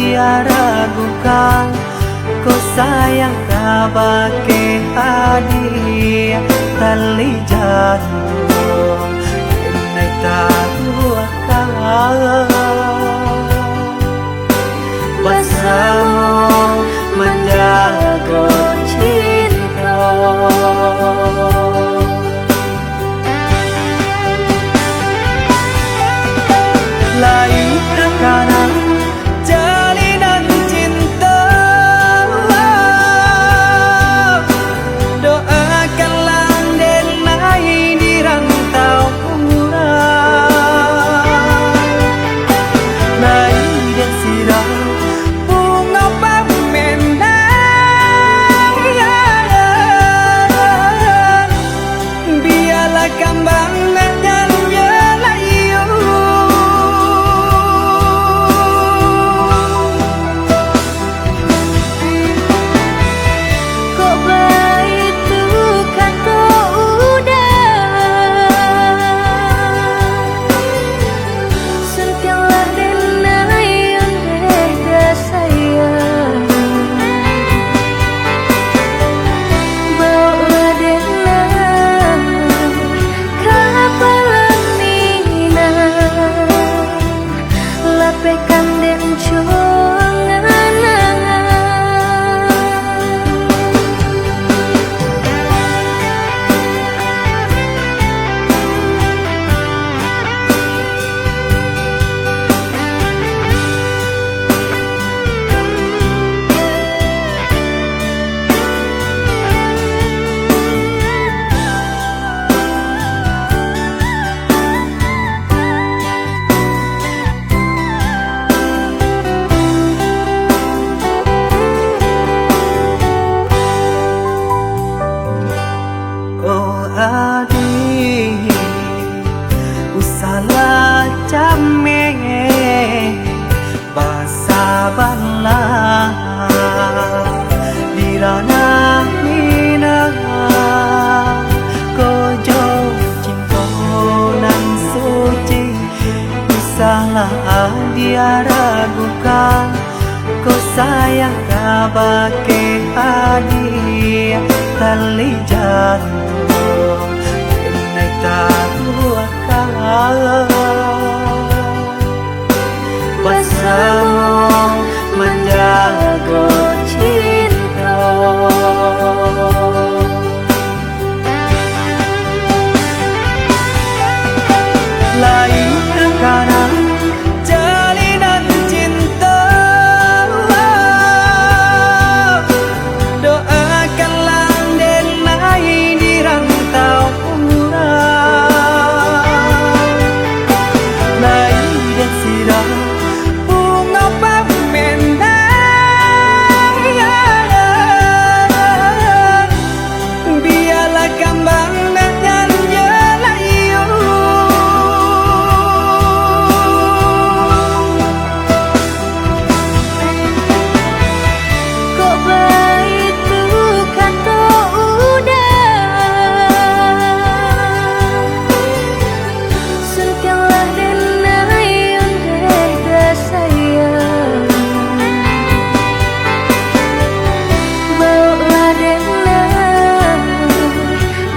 dia ragukan. Kau sayang kabake hadiah tali jatuh Kenai tahu akan bersama menjaga cinta. Lain terkadang jalinan cinta, doakanlah denai di rantau umuran. Lain dan sirah bunga pamenang, biarlah kembang dan layu. Kok begitu kata udah, sentialah denai yang beda sayang. Bawa denai kapalan mina, lapekan den Oh adik, usalah came basabanlah dirana mina kojo cinta nan suci. Usalah dia ragukan, kau sayang kabake hadiah tali jatuh Kenai tahu akan bersama menjaga cinta. Lain terkadang jalinan cinta, doakanlah denai di rantau umuran. Lain dan sirah bunga pamenang, biarlah kembang dan layu. kok begitu kata udah, sentialah denai yang beda sayang. Bawa denai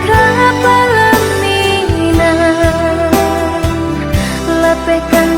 kapalan mina, lapekan